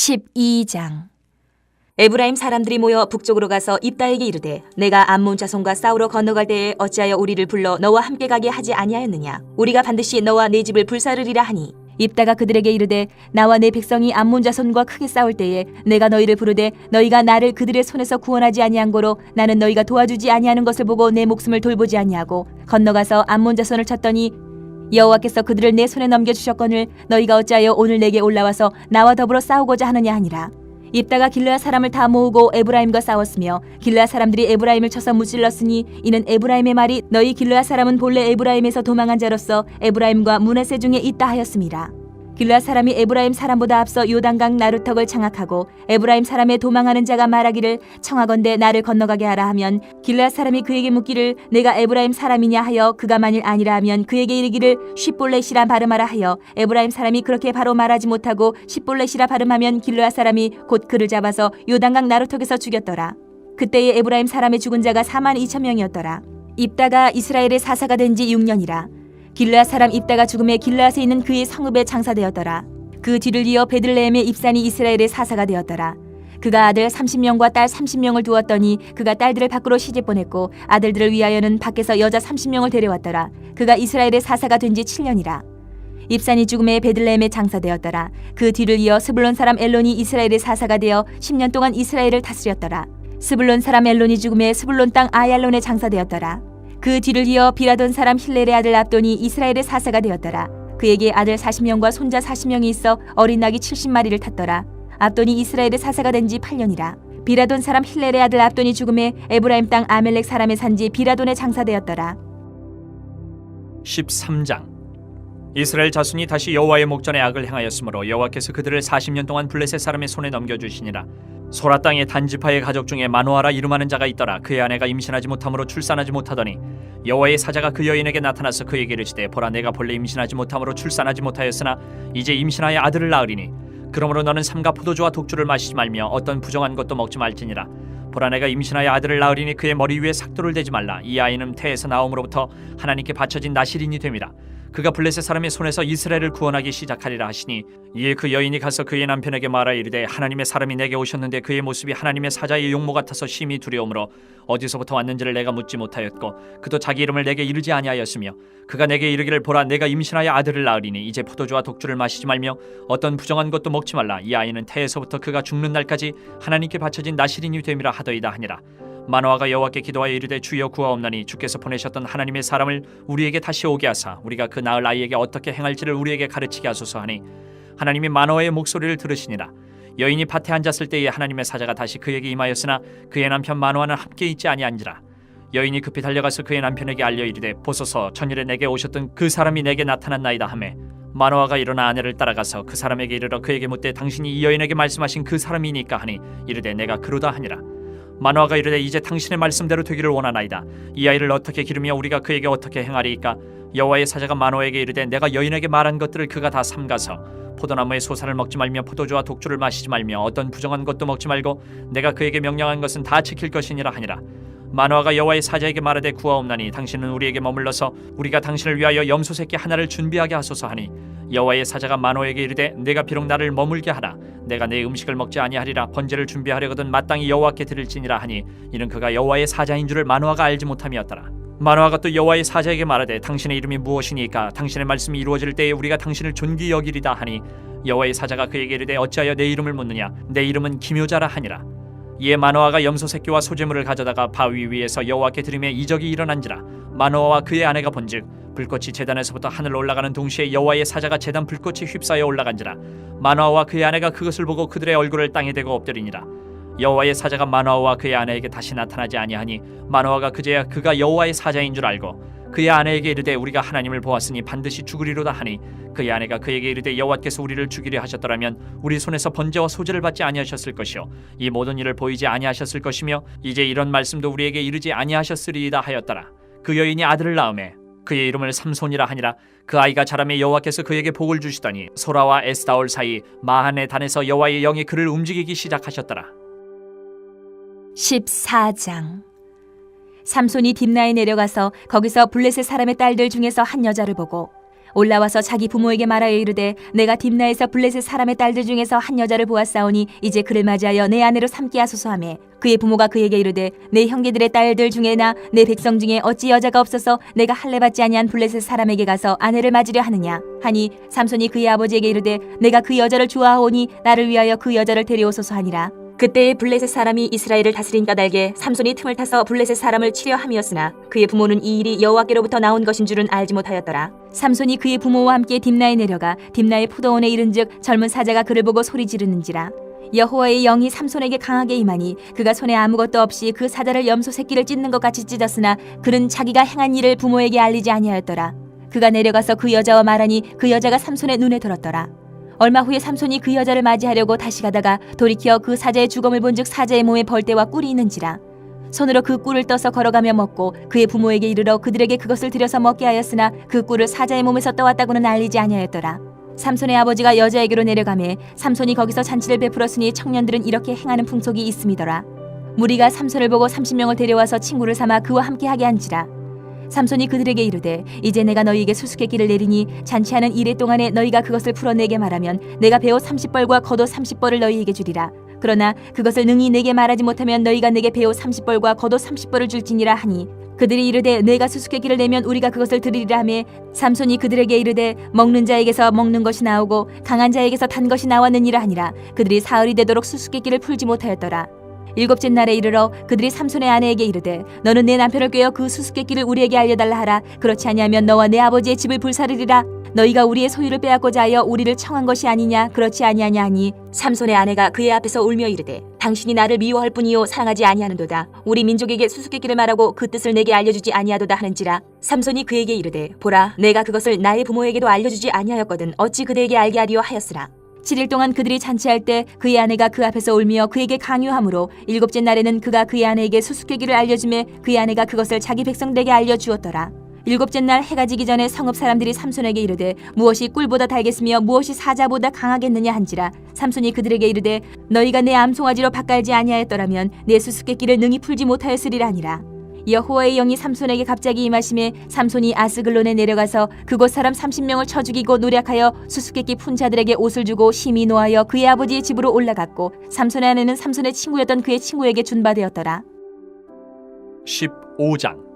12장. 에브라임 사람들이 모여 북쪽으로 가서 입다에게 이르되 내가 암몬 자손과 싸우러 건너갈 때에 어찌하여 우리를 불러 너와 함께 가게 하지 아니하였느냐. 우리가 반드시 너와 네 집을 불사르리라 하니 입다가 그들에게 이르되 나와 내 백성이 암몬 자손과 크게 싸울 때에 내가 너희를 부르되 너희가 나를 그들의 손에서 구원하지 아니한 고로 나는 너희가 도와주지 아니하는 것을 보고 내 목숨을 돌보지 아니하고 건너가서 암몬 자손을 쳤더니 여호와께서 그들을 내 손에 넘겨주셨거늘 너희가 어찌하여 오늘 내게 올라와서 나와 더불어 싸우고자 하느냐 하니라. 입다가 길르앗 사람을 다 모으고 에브라임과 싸웠으며 길르앗 사람들이 에브라임을 쳐서 무찔렀으니 이는 에브라임의 말이 너희 길르앗 사람은 본래 에브라임에서 도망한 자로서 에브라임과 므낫세 중에 있다 하였음이라. 길르앗 사람이 에브라임 사람보다 앞서 요단강 나루턱을 장악하고 에브라임 사람의 도망하는 자가 말하기를 청하건대 나를 건너가게 하라 하면 길르앗 사람이 그에게 묻기를 내가 에브라임 사람이냐 하여 그가 만일 아니라 하면 그에게 이르기를 쉿볼렛이라 발음하라 하여 에브라임 사람이 그렇게 바로 말하지 못하고 쉿볼렛이라 발음하면 길르앗 사람이 곧 그를 잡아서 요단강 나루턱에서 죽였더라. 그때에 에브라임 사람의 죽은 자가 42,000명이었더라. 입다가 이스라엘의 사사가 된 지 6년이라. 길르앗 사람 입다가 죽음에 길르앗에 있는 그의 성읍에 장사되었더라. 그 뒤를 이어 베들레헴의 입산이 이스라엘의 사사가 되었더라. 그가 아들 30명과 딸 30명을 두었더니 그가 딸들을 밖으로 시집 보냈고 아들들을 위하여는 밖에서 여자 30명을 데려왔더라. 그가 이스라엘의 사사가 된 지 7년이라. 입산이 죽음에 베들레헴에 장사되었더라. 그 뒤를 이어 스불론 사람 엘론이 이스라엘의 사사가 되어 10년 동안 이스라엘을 다스렸더라. 스불론 사람 엘론이 죽음에 스불론 땅 아얄론에 장사되었더라. 그 뒤를 이어 비라돈 사람 힐렐의 아들 압돈이 이스라엘의 사사가 되었더라. 그에게 아들 40명과 손자 40명이 있어 어린 낙이 70마리를 탔더라. 압돈이 이스라엘의 사사가 된 지 8년이라. 비라돈 사람 힐렐의 아들 압돈이 죽음에 에브라임 땅 아멜렉 사람의 산지 비라돈에 장사되었더라. 13장. 이스라엘 자손이 다시 여호와의 목전에 악을 행하였으므로 여호와께서 그들을 40년 동안 블레셋 사람의 손에 넘겨주시니라. 소라 땅의 단지파의 가족 중에 마노아라 이름하는 자가 있더라. 그의 아내가 임신하지 못함으로 출산하지 못하더니 여호와의 사자가 그 여인에게 나타나서 그에게 이르시되 보라 내가 본래 임신하지 못함으로 출산하지 못하였으나 이제 임신하여 아들을 낳으리니 그러므로 너는 삼가 포도주와 독주를 마시지 말며 어떤 부정한 것도 먹지 말지니라. 보라 내가 임신하여 아들을 낳으리니 그의 머리 위에 삭도를 대지 말라. 이 아이는 태에서 나옴으로부터 하나님께 바쳐진 나실인이 됨이라. 그가 블레셋 사람의 손에서 이스라엘을 구원하기 시작하리라 하시니 이에 그 여인이 가서 그의 남편에게 말하 이르되 하나님의 사람이 내게 오셨는데 그의 모습이 하나님의 사자의 용모 같아서 심히 두려움으로 어디서부터 왔는지를 내가 묻지 못하였고 그도 자기 이름을 내게 이르지 아니하였으며 그가 내게 이르기를 보라 내가 임신하여 아들을 낳으리니 이제 포도주와 독주를 마시지 말며 어떤 부정한 것도 먹지 말라. 이 아이는 태에서부터 그가 죽는 날까지 하나님께 바쳐진 나실인이 됨이라 하더이다 하니라. 마노아가 여호와께 기도하여 이르되 주여 구하옵나니 주께서 보내셨던 하나님의 사람을 우리에게 다시 오게 하사 우리가 그 낳을 아이에게 어떻게 행할지를 우리에게 가르치게 하소서 하니 하나님이 마노아의 목소리를 들으시니라. 여인이 밭에 앉았을 때에 하나님의 사자가 다시 그에게 임하였으나 그의 남편 마노아는 함께 있지 아니한지라. 여인이 급히 달려가서 그의 남편에게 알려 이르되 보소서 전일에 내게 오셨던 그 사람이 내게 나타났나이다 하매 마노아가 일어나 아내를 따라가서 그 사람에게 이르러 그에게 묻되 당신이 이 여인에게 말씀하신 그 사람이니까 하니 이르되 내가 그러다 하니라. 마노아가 이르되 이제 당신의 말씀대로 되기를 원하나이다. 이 아이를 어떻게 기르며 우리가 그에게 어떻게 행하리이까. 여호와의 사자가 마노아에게 이르되 내가 여인에게 말한 것들을 그가 다 삼가서 포도나무의 소산을 먹지 말며 포도주와 독주를 마시지 말며 어떤 부정한 것도 먹지 말고 내가 그에게 명령한 것은 다 지킬 것이니라 하니라. 마노아가 여호와의 사자에게 말하되 구하옵나니 당신은 우리에게 머물러서 우리가 당신을 위하여 염소 새끼 하나를 준비하게 하소서 하니 여호와의 사자가 마노아에게 이르되 내가 비록 나를 머물게 하라. 내가 내 음식을 먹지 아니하리라. 번제를 준비하려거든 마땅히 여호와께 드릴지니라 하니 이는 그가 여호와의 사자인 줄을 마노아가 알지 못함이었더라. 마노아가 또 여호와의 사자에게 말하되 당신의 이름이 무엇이니까 당신의 말씀이 이루어질 때에 우리가 당신을 존귀 여기리다 하니 여호와의 사자가 그에게 이르되 어찌하여 내 이름을 묻느냐. 내 이름은 기묘자라 하니라. 이에 마노아가 염소 새끼와 소제물을 가져다가 바위 위에서 여호와께 드리매 이적이 일어난지라. 마노아와 그의 아내가 본즉 불꽃이 제단에서부터 하늘로 올라가는 동시에 여호와의 사자가 제단 불꽃이 휩싸여 올라간지라. 마노아와 그의 아내가 그것을 보고 그들의 얼굴을 땅에 대고 엎드리니라. 여호와의 사자가 마노아와 그의 아내에게 다시 나타나지 아니하니 마노아가 그제야 그가 여호와의 사자인 줄 알고 그의 아내에게 이르되 우리가 하나님을 보았으니 반드시 죽으리로다 하니 그의 아내가 그에게 이르되 여호와께서 우리를 죽이려 하셨더라면 우리 손에서 번제와 소제를 받지 아니하셨을 것이요 이 모든 일을 보이지 아니하셨을 것이며 이제 이런 말씀도 우리에게 이르지 아니하셨으리이다 하였더라. 그 여인이 아들을 낳음에 그의 이름을 삼손이라 하니라. 그 아이가 자라매 여호와께서 그에게 복을 주시더니 소라와 에스다올 사이 마한의 단에서 여호와의 영이 그를 움직이기 시작하셨더라. 14장. 삼손이 딥나에 내려가서 거기서 블레셋 사람의 딸들 중에서 한 여자를 보고 올라와서 자기 부모에게 말하여 이르되 내가 딥나에서 블레셋 사람의 딸들 중에서 한 여자를 보았사오니 이제 그를 맞이하여 내 아내로 삼게 하소서 하매 그의 부모가 그에게 이르되 내 형제들의 딸들 중에나 내 백성 중에 어찌 여자가 없어서 내가 할례 받지 아니한 블레셋 사람에게 가서 아내를 맞으려 하느냐 하니 삼손이 그의 아버지에게 이르되 내가 그 여자를 좋아하오니 나를 위하여 그 여자를 데려오소서 하니라. 그때에 블레셋 사람이 이스라엘을 다스린 까닭에 삼손이 틈을 타서 블레셋 사람을 치려 함이었으나 그의 부모는 이 일이 여호와께로부터 나온 것인 줄은 알지 못하였더라. 삼손이 그의 부모와 함께 딥나에 내려가 딥나의 포도원에 이른즉 젊은 사자가 그를 보고 소리 지르는지라. 여호와의 영이 삼손에게 강하게 임하니 그가 손에 아무것도 없이 그 사자를 염소 새끼를 찢는 것 같이 찢었으나 그는 자기가 행한 일을 부모에게 알리지 아니하였더라. 그가 내려가서 그 여자와 말하니 그 여자가 삼손의 눈에 들었더라. 얼마 후에 삼손이 그 여자를 맞이하려고 다시 가다가 돌이켜 그 사자의 죽음을 본즉 사자의 몸에 벌떼와 꿀이 있는지라. 손으로 그 꿀을 떠서 걸어가며 먹고 그의 부모에게 이르러 그들에게 그것을 들여서 먹게 하였으나 그 꿀을 사자의 몸에서 떠왔다고는 알리지 아니하였더라. 삼손의 아버지가 여자에게로 내려가매 삼손이 거기서 잔치를 베풀었으니 청년들은 이렇게 행하는 풍속이 있음이더라. 무리가 삼손을 보고 30명을 데려와서 친구를 삼아 그와 함께하게 한지라. 삼손이 그들에게 이르되 이제 내가 너희에게 수수께끼를 내리니 잔치하는 이래 동안에 너희가 그것을 풀어내게 말하면 내가 베옷 30벌과 겉옷 30벌을 너희에게 주리라. 그러나 그것을 능히 내게 말하지 못하면 너희가 내게 베옷 30벌과 겉옷 30벌을 줄지니라 하니 그들이 이르되 내가 수수께끼를 내면 우리가 그것을 드리리라 하매 삼손이 그들에게 이르되 먹는 자에게서 먹는 것이 나오고 강한 자에게서 단 것이 나왔느니라 하니라. 그들이 사흘이 되도록 수수께끼를 풀지 못하였더라. 일곱째 날에 이르러 그들이 삼손의 아내에게 이르되 너는 내 남편을 꾀어 그 수수께끼를 우리에게 알려달라 하라. 그렇지 아니하면 너와 내 아버지의 집을 불사르리라. 너희가 우리의 소유를 빼앗고자 하여 우리를 청한 것이 아니냐 그렇지 아니하냐 하니 삼손의 아내가 그의 앞에서 울며 이르되 당신이 나를 미워할 뿐이요 사랑하지 아니하는도다. 우리 민족에게 수수께끼를 말하고 그 뜻을 내게 알려주지 아니하도다 하는지라. 삼손이 그에게 이르되 보라 내가 그것을 나의 부모에게도 알려주지 아니하였거든 어찌 그대에게 알게 하리요 하였으라. 7일 동안 그들이 잔치할 때 그의 아내가 그 앞에서 울며 그에게 강요하므로 일곱째 날에는 그가 그의 아내에게 수수께끼를 알려주매 그의 아내가 그것을 자기 백성들에게 알려주었더라. 일곱째 날 해가 지기 전에 성읍 사람들이 삼손에게 이르되 무엇이 꿀보다 달겠으며 무엇이 사자보다 강하겠느냐 한지라. 삼손이 그들에게 이르되 너희가 내 암송아지로 밭갈지 아니하였더라면 내 수수께끼를 능히 풀지 못하였으리라 하니라. 여호와의 영이 삼손에게 갑자기 임하심에 삼손이 아스글론에 내려가서 그곳 사람 30명을 쳐 죽이고 노략하여 수수께끼 푼 자들에게 옷을 주고 심히 노하여 그의 아버지의 집으로 올라갔고 삼손의 아내는 삼손의 친구였던 그의 친구에게 준바되었더라. 15장.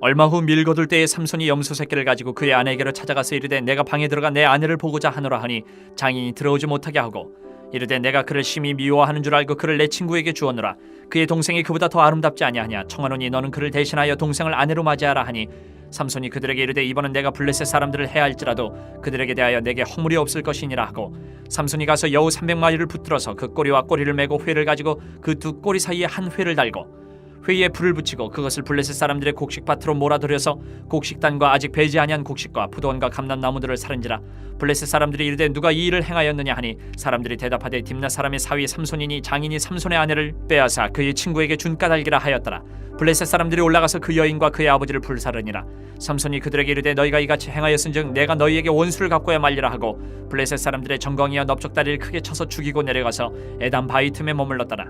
얼마 후 밀 거둘 때에 삼손이 염소 새끼를 가지고 그의 아내에게로 찾아가서 이르되 내가 방에 들어가 내 아내를 보고자 하노라 하니 장인이 들어오지 못하게 하고 이르되 내가 그를 심히 미워하는 줄 알고 그를 내 친구에게 주었노라. 그의 동생이 그보다 더 아름답지 아니하냐. 청하노니 너는 그를 대신하여 동생을 아내로 맞이하라 하니 삼손이 그들에게 이르되 이번은 내가 블레셋 사람들을 해할지라도 그들에게 대하여 내게 허물이 없을 것이니라 하고 삼손이 가서 여우 300마리를 붙들어서 그 꼬리와 꼬리를 메고 회를 가지고 그 두 꼬리 사이에 한 회를 달고 회에 불을 붙이고 그것을 블레셋 사람들의 곡식밭으로 몰아들여서 곡식단과 아직 배지 아니한 곡식과 푸도원과 감람나무들을 사른지라. 블레셋 사람들이 이르되 누가 이 일을 행하였느냐 하니 사람들이 대답하되 딥나 사람의 사위 삼손이니 장인이 삼손의 아내를 빼앗아 그의 친구에게 준 까닭이라 하였더라. 블레셋 사람들이 올라가서 그 여인과 그의 아버지를 불사르니라. 삼손이 그들에게 이르되 너희가 이같이 행하였은즉 내가 너희에게 원수를 갚고야 말리라 하고 블레셋 사람들의 정광이와 넓적다리를 크게 쳐서 죽이고 내려가서 에담 바위 틈에 머물렀더라.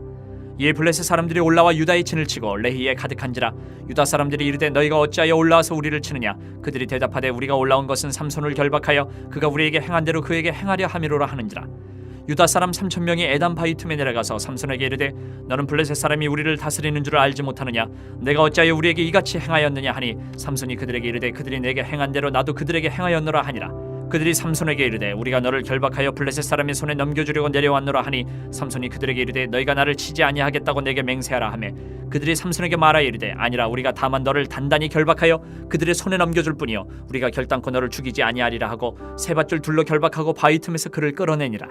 이에 블레셋 사람들이 올라와 유다의 진을 치고 레히에 가득한지라. 유다 사람들이 이르되 너희가 어찌하여 올라와서 우리를 치느냐. 그들이 대답하되 우리가 올라온 것은 삼손을 결박하여 그가 우리에게 행한 대로 그에게 행하려 함이로라 하는지라. 유다 사람 3,000명이 에담 바위 틈에 내려가서 삼손에게 이르되 너는 블레셋 사람이 우리를 다스리는 줄을 알지 못하느냐. 내가 어찌하여 우리에게 이같이 행하였느냐 하니 삼손이 그들에게 이르되 그들이 내게 행한 대로 나도 그들에게 행하였노라 하니라. 그들이 삼손에게 이르되 우리가 너를 결박하여 블레셋 사람의 손에 넘겨주려고 내려왔노라 하니 삼손이 그들에게 이르되 너희가 나를 치지 아니하겠다고 내게 맹세하라 하매 그들이 삼손에게 말하여 이르되 아니라 우리가 다만 너를 단단히 결박하여 그들의 손에 넘겨줄 뿐이요 우리가 결단코 너를 죽이지 아니하리라 하고 세 밧줄 둘로 결박하고 바위 틈에서 그를 끌어내니라.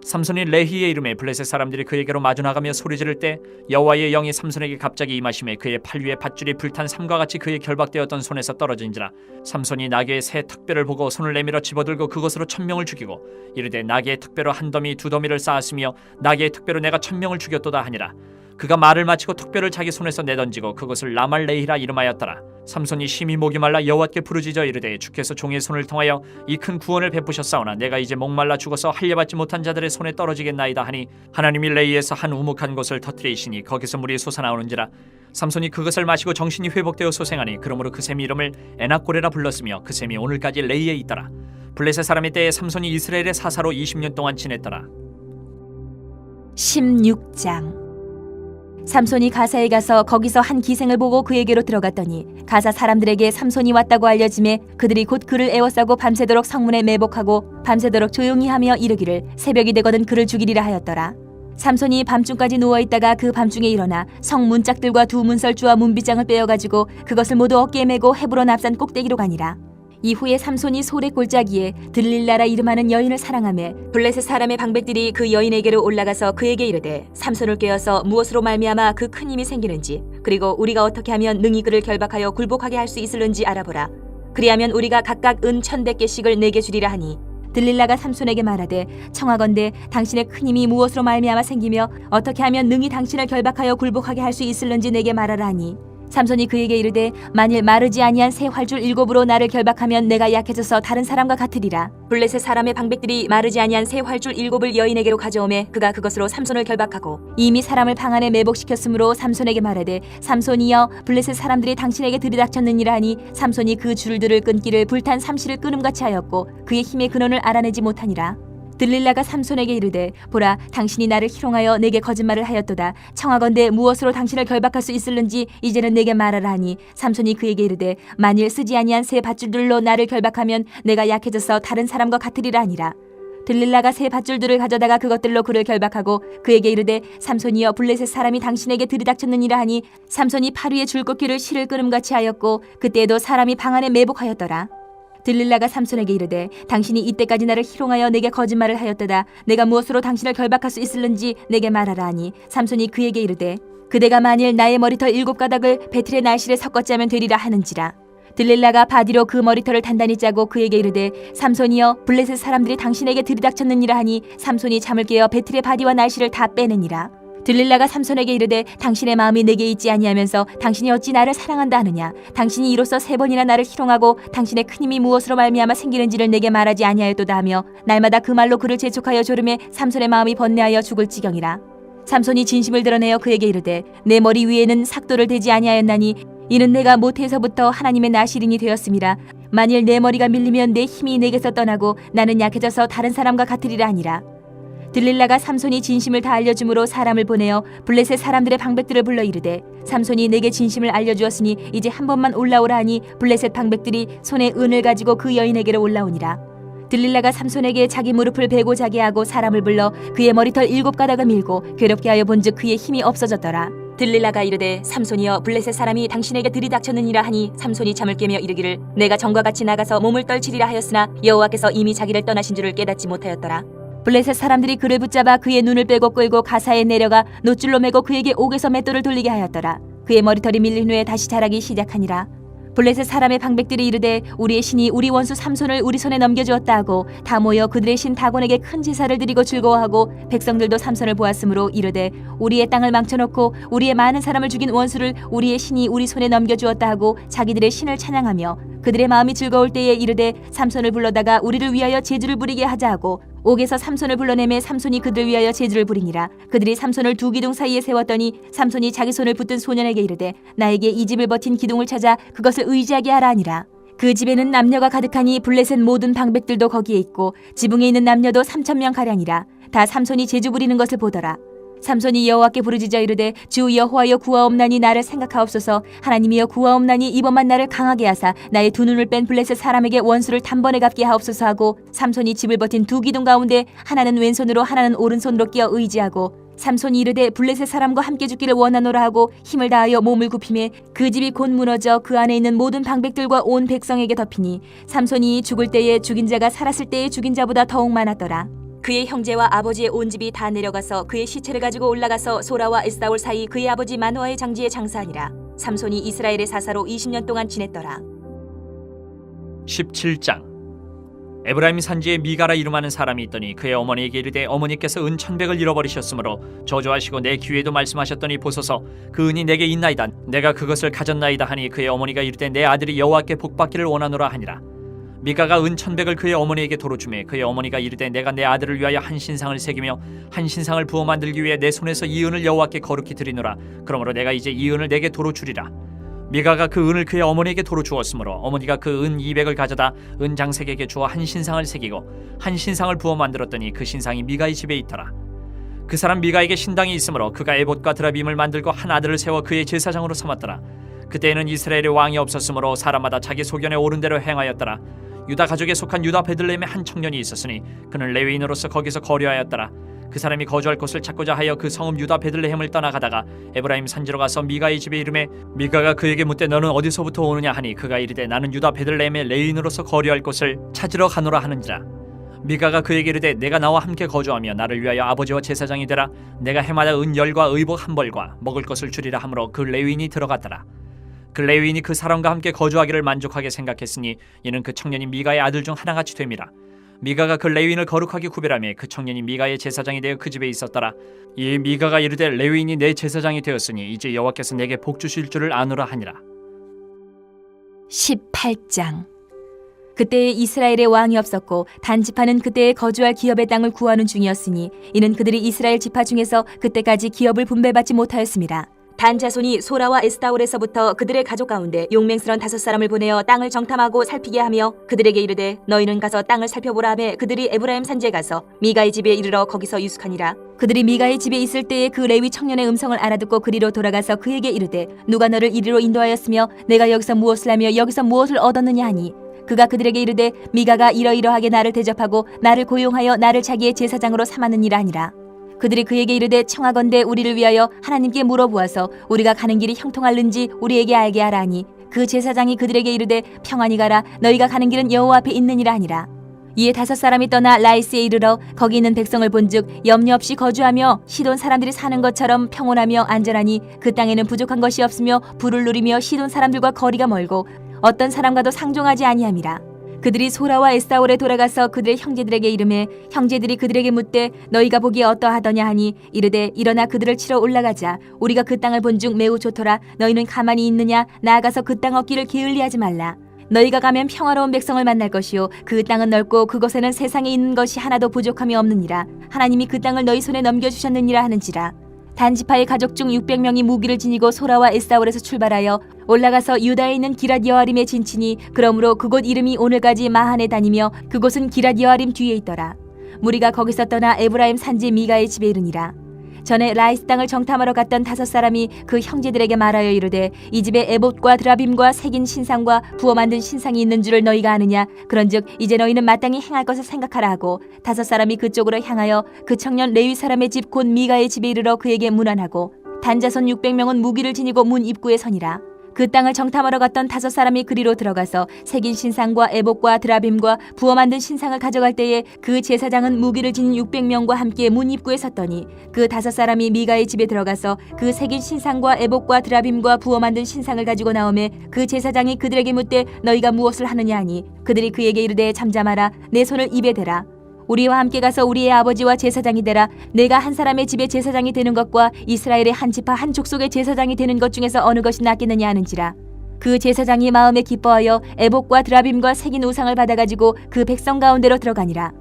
삼손이 레히의 이름에 블레셋 사람들이 그에게로 마주 나가며 소리 지를 때 여호와의 영이 삼손에게 갑자기 임하심에 그의 팔 위에 밧줄이 불탄 삼과 같이 그의 결박되었던 손에서 떨어진지라. 삼손이 나귀의 새 턱뼈를 보고 손을 내밀어 집어들고 그것으로 1,000명을 죽이고 이르되 나귀의 턱뼈로 한 더미 두 더미를 쌓았으며 나귀의 턱뼈로 내가 1,000명을 죽였도다 하니라. 그가 말을 마치고 턱뼈를 자기 손에서 내던지고 그것을 라말레히라 이름하였더라. 삼손이 심히 목이 말라 여호와께 부르짖어 이르되 주께서 종의 손을 통하여 이 큰 구원을 베푸셨사오나 내가 이제 목말라 죽어서 할례받지 못한 자들의 손에 떨어지겠나이다 하니 하나님이 레이에서 한 우묵한 곳을 터뜨리시니 거기서 물이 솟아나오는지라. 삼손이 그것을 마시고 정신이 회복되어 소생하니 그러므로 그 샘이 이름을 에낙고레라 불렀으며 그 샘이 오늘까지 레이에 있더라. 블레셋 사람의 때에 삼손이 이스라엘의 사사로 20년 동안 지냈더라. 16장. 삼손이 가사에 가서 거기서 한 기생을 보고 그에게로 들어갔더니 가사 사람들에게 삼손이 왔다고 알려지매 그들이 곧 그를 에워싸고 밤새도록 성문에 매복하고 밤새도록 조용히 하며 이르기를 새벽이 되거든 그를 죽이리라 하였더라. 삼손이 밤중까지 누워있다가 그 밤중에 일어나 성 문짝들과 두 문설주와 문빗장을 빼어가지고 그것을 모두 어깨에 메고 헤브론 앞산 꼭대기로 가니라. 이후에 삼손이 소래 골짜기에 들릴라라 이름하는 여인을 사랑하매 블레셋 사람의 방백들이 그 여인에게로 올라가서 그에게 이르되 삼손을 깨어서 무엇으로 말미암아 그 큰 힘이 생기는지 그리고 우리가 어떻게 하면 능히 그를 결박하여 굴복하게 할 수 있을는지 알아보라. 그리하면 우리가 각각 은 1,100개씩을 내게 주리라 하니 들릴라가 삼손에게 말하되 청하건대 당신의 큰 힘이 무엇으로 말미암아 생기며 어떻게 하면 능히 당신을 결박하여 굴복하게 할 수 있을는지 내게 말하라 하니 삼손이 그에게 이르되 만일 마르지 아니한 새 활줄 7으로 나를 결박하면 내가 약해져서 다른 사람과 같으리라. 블레셋 사람의 방백들이 마르지 아니한 새 활줄 7을 여인에게로 가져오매 그가 그것으로 삼손을 결박하고 이미 사람을 방 안에 매복시켰으므로 삼손에게 말하되 삼손이여 블레셋 사람들이 당신에게 들이닥쳤느니라 하니 삼손이 그 줄들을 끊기를 불탄 삼시를 끊음같이 하였고 그의 힘의 근원을 알아내지 못하니라. 들릴라가 삼손에게 이르되 보라 당신이 나를 희롱하여 내게 거짓말을 하였도다. 청하건대 무엇으로 당신을 결박할 수 있을는지 이제는 내게 말하라 하니 삼손이 그에게 이르되 만일 쓰지 아니한 새 밧줄들로 나를 결박하면 내가 약해져서 다른 사람과 같으리라 하니라. 들릴라가 새 밧줄들을 가져다가 그것들로 그를 결박하고 그에게 이르되 삼손이여 블레셋 사람이 당신에게 들이닥쳤느니라 하니 삼손이 팔 위에 줄꺾기를 실을 끊음같이 하였고 그때에도 사람이 방 안에 매복하였더라. 들릴라가 삼손에게 이르되 당신이 이때까지 나를 희롱하여 내게 거짓말을 하였도다. 내가 무엇으로 당신을 결박할 수 있을는지 내게 말하라 하니 삼손이 그에게 이르되 그대가 만일 나의 머리털 7가닥을 배틀의 날실에 섞었자면 되리라 하는지라. 들릴라가 바디로 그 머리털을 단단히 짜고 그에게 이르되 삼손이여 블레셋 사람들이 당신에게 들이닥쳤느니라 하니 삼손이 잠을 깨어 배틀의 바디와 날실을 다 빼내니라. 들릴라가 삼손에게 이르되 당신의 마음이 내게 있지 아니하면서 당신이 어찌 나를 사랑한다 하느냐. 당신이 이로써 3번이나 나를 희롱하고 당신의 큰 힘이 무엇으로 말미암아 생기는지를 내게 말하지 아니하였도다 하며 날마다 그 말로 그를 재촉하여 조름에 삼손의 마음이 번뇌하여 죽을 지경이라. 삼손이 진심을 드러내어 그에게 이르되 내 머리 위에는 삭도를 대지 아니하였나니 이는 내가 모태에서부터 하나님의 나시린이 되었음이라. 만일 내 머리가 밀리면 내 힘이 내게서 떠나고 나는 약해져서 다른 사람과 같으리라 하니라. 들릴라가 삼손이 진심을 다 알려줌으로 사람을 보내어 블레셋 사람들의 방백들을 불러 이르되 삼손이 내게 진심을 알려주었으니 이제 한 번만 올라오라 하니 블레셋 방백들이 손에 은을 가지고 그 여인에게로 올라오니라. 들릴라가 삼손에게 자기 무릎을 베고 자게 하고 사람을 불러 그의 머리털 7가닥을 밀고 괴롭게 하여 본즉 그의 힘이 없어졌더라. 들릴라가 이르되 삼손이여 블레셋 사람이 당신에게 들이닥쳤느니라 하니 삼손이 잠을 깨며 이르기를 내가 전과 같이 나가서 몸을 떨치리라 하였으나 여호와께서 이미 자기를 떠나신 줄을 깨닫지 못하였더라. 블레셋 사람들이 그를 붙잡아 그의 눈을 빼고 끌고 가사에 내려가 노줄로 매고 그에게 옥에서 맷돌을 돌리게 하였더라. 그의 머리털이 밀린 후에 다시 자라기 시작하니라. 블레셋 사람의 방백들이 이르되 우리의 신이 우리 원수 삼손을 우리 손에 넘겨주었다 하고 다 모여 그들의 신 다곤에게 큰 제사를 드리고 즐거워하고 백성들도 삼손을 보았으므로 이르되 우리의 땅을 망쳐놓고 우리의 많은 사람을 죽인 원수를 우리의 신이 우리 손에 넘겨주었다 하고 자기들의 신을 찬양하며 그들의 마음이 즐거울 때에 이르되 삼손을 불러다가 우리를 위하여 제주를 부리게 하자 하고 옥에서 삼손을 불러내매 삼손이 그들을 위하여 제주를 부리니라. 그들이 삼손을 두 기둥 사이에 세웠더니 삼손이 자기 손을 붙든 소년에게 이르되 나에게 이 집을 버틴 기둥을 찾아 그것을 의지하게 하라 하니라. 그 집에는 남녀가 가득하니 블레셋 모든 방백들도 거기에 있고 지붕에 있는 남녀도 3,000명 가량이라. 다 삼손이 제주 부리는 것을 보더라. 삼손이 여호와께 부르짖어 이르되 주 여호와여 구하옵나니 나를 생각하옵소서. 하나님이여 구하옵나니 이번만 나를 강하게 하사 나의 두 눈을 뺀 블레셋 사람에게 원수를 단번에 갚게 하옵소서 하고 삼손이 집을 버틴 두 기둥 가운데 하나는 왼손으로 하나는 오른손으로 끼어 의지하고 삼손이 이르되 블레셋 사람과 함께 죽기를 원하노라 하고 힘을 다하여 몸을 굽히매 그 집이 곧 무너져 그 안에 있는 모든 방백들과 온 백성에게 덮이니 삼손이 죽을 때에 죽인 자가 살았을 때에 죽인 자보다 더욱 많았더라. 그의 형제와 아버지의 온 집이 다 내려가서 그의 시체를 가지고 올라가서 소라와 에스다올 사이 그의 아버지 마노아의 장지에 장사하니라. 삼손이 이스라엘의 사사로 20년 동안 지냈더라. 17장. 에브라임 산지에 미가라 이름하는 사람이 있더니 그의 어머니에게 이르되 어머니께서 은 1,100을 잃어버리셨으므로 저주하시고 내 귀에도 말씀하셨더니 보소서 그 은이 내게 있나이다 내가 그것을 가졌나이다 하니 그의 어머니가 이르되 내 아들이 여호와께 복받기를 원하노라 하니라. 미가가 은 1,100을 그의 어머니에게 도로 주매 그의 어머니가 이르되 내가 내 아들을 위하여 한 신상을 새기며 한 신상을 부어 만들기 위해 내 손에서 이 은을 여호와께 거룩히 드리노라. 그러므로 내가 이제 이 은을 내게 도로 주리라. 미가가 그 은을 그의 어머니에게 도로 주었으므로 어머니가 그 은 200을 가져다 은 장색에게 주어 한 신상을 새기고 한 신상을 부어 만들었더니 그 신상이 미가의 집에 있더라. 그 사람 미가에게 신당이 있으므로 그가 에봇과 드라빔을 만들고 한 아들을 세워 그의 제사장으로 삼았더라. 그때에는 이스라엘의 왕이 없었으므로 사람마다 자기 소견에 옳은 대로 행하였더라. 유다 가족에 속한 유다 베들레헴에 한 청년이 있었으니 그는 레위인으로서 거기서 거류하였더라. 그 사람이 거주할 곳을 찾고자 하여 그 성읍 유다 베들레헴을 떠나가다가 에브라임 산지로 가서 미가의 집에 이르매 미가가 그에게 묻되 너는 어디서부터 오느냐 하니 그가 이르되 나는 유다 베들레헴에 레위인으로서 거류할 곳을 찾으러 가노라 하는지라. 미가가 그에게 이르되 내가 나와 함께 거주하며 나를 위하여 아버지와 제사장이 되라. 내가 해마다 은 10과 의복 1벌과 먹을 것을 주리라 하므로 그 레위인이 들어갔더라. 그 레위인이 그 사람과 함께 거주하기를 만족하게 생각했으니 이는 그 청년이 미가의 아들 중 하나같이 됨이라. 미가가 그 레위인을 거룩하게 구별하며 그 청년이 미가의 제사장이 되어 그 집에 있었더라. 이 미가가 이르되 레위인이 내 제사장이 되었으니 이제 여호와께서 내게 복 주실 줄을 아노라 하니라. 18장. 그때에 이스라엘의 왕이 없었고 단 지파는 그때에 거주할 기업의 땅을 구하는 중이었으니 이는 그들이 이스라엘 지파 중에서 그때까지 기업을 분배받지 못하였습니다. 단 자손이 소라와 에스타올에서부터 그들의 가족 가운데 용맹스런 5사람을 보내어 땅을 정탐하고 살피게 하며 그들에게 이르되 너희는 가서 땅을 살펴보라 하매 그들이 에브라임 산지에 가서 미가의 집에 이르러 거기서 유숙하니라. 그들이 미가의 집에 있을 때에 그 레위 청년의 음성을 알아듣고 그리로 돌아가서 그에게 이르되 누가 너를 이리로 인도하였으며 내가 여기서 무엇을 하며 여기서 무엇을 얻었느냐 하니 그가 그들에게 이르되 미가가 이러이러하게 나를 대접하고 나를 고용하여 나를 자기의 제사장으로 삼았느니라 하니라. 그들이 그에게 이르되 청하건대 우리를 위하여 하나님께 물어보아서 우리가 가는 길이 형통할는지 우리에게 알게 하라 하니 그 제사장이 그들에게 이르되 평안히 가라 너희가 가는 길은 여호와 앞에 있느니라 하니라. 이에 5사람이 떠나 라이스에 이르러 거기 있는 백성을 본즉 염려 없이 거주하며 시돈 사람들이 사는 것처럼 평온하며 안전하니 그 땅에는 부족한 것이 없으며 부를 누리며 시돈 사람들과 거리가 멀고 어떤 사람과도 상종하지 아니함이라. 그들이 소라와 에스타올에 돌아가서 그들의 형제들에게 이르매 형제들이 그들에게 묻되 너희가 보기에 어떠하더냐 하니 이르되 일어나 그들을 치러 올라가자. 우리가 그 땅을 본즉 매우 좋더라. 너희는 가만히 있느냐? 나아가서 그 땅 얻기를 게을리하지 말라. 너희가 가면 평화로운 백성을 만날 것이요 그 땅은 넓고 그곳에는 세상에 있는 것이 하나도 부족함이 없느니라. 하나님이 그 땅을 너희 손에 넘겨주셨느니라 하는지라. 단지파의 가족 중 600명이 무기를 지니고 소라와 에스타올에서 출발하여 올라가서 유다에 있는 기랏 여아림에 진치니 그러므로 그곳 이름이 오늘까지 마한에 다니며 그곳은 기랏 여아림 뒤에 있더라. 무리가 거기서 떠나 에브라임 산지 미가의 집에 이르니라. 전에 라이스 땅을 정탐하러 갔던 5사람이 그 형제들에게 말하여 이르되 이 집에 에봇과 드라빔과 새긴 신상과 부어 만든 신상이 있는 줄을 너희가 아느냐? 그런즉 이제 너희는 마땅히 행할 것을 생각하라 하고 5사람이 그쪽으로 향하여 그 청년 레위 사람의 집 곧 미가의 집에 이르러 그에게 문안하고 단자손 600명은 무기를 지니고 문 입구에 서니라. 그 땅을 정탐하러 갔던 5사람이 그리로 들어가서 새긴 신상과 에봇과 드라빔과 부어 만든 신상을 가져갈 때에 그 제사장은 무기를 지닌 600명과 함께 문 입구에 섰더니 그 5사람이 미가의 집에 들어가서 그 새긴 신상과 에봇과 드라빔과 부어 만든 신상을 가지고 나오매 그 제사장이 그들에게 묻되 너희가 무엇을 하느냐 하니 그들이 그에게 이르되 잠잠하라. 내 손을 입에 대라. 우리와 함께 가서 우리의 아버지와 제사장이 되라. 내가 한 사람의 집에 제사장이 되는 것과 이스라엘의 한 지파 한 족속의 제사장이 되는 것 중에서 어느 것이 낫겠느냐 하는지라. 그 제사장이 마음에 기뻐하여 에봇과 드라빔과 새긴 우상을 받아가지고 그 백성 가운데로 들어가니라.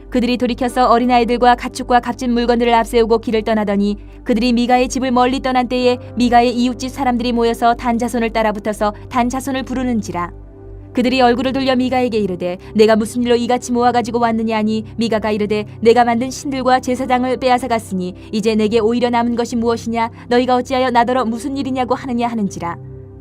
그들이 돌이켜서 어린아이들과 가축과 값진 물건들을 앞세우고 길을 떠나더니 그들이 미가의 집을 멀리 떠난 때에 미가의 이웃집 사람들이 모여서 단 자손을 따라붙어서 단 자손을 부르는지라. 그들이 얼굴을 돌려 미가에게 이르되 내가 무슨 일로 이같이 모아가지고 왔느냐 하니 미가가 이르되 내가 만든 신들과 제사장을 빼앗아 갔으니 이제 내게 오히려 남은 것이 무엇이냐? 너희가 어찌하여 나더러 무슨 일이냐고 하느냐 하는지라.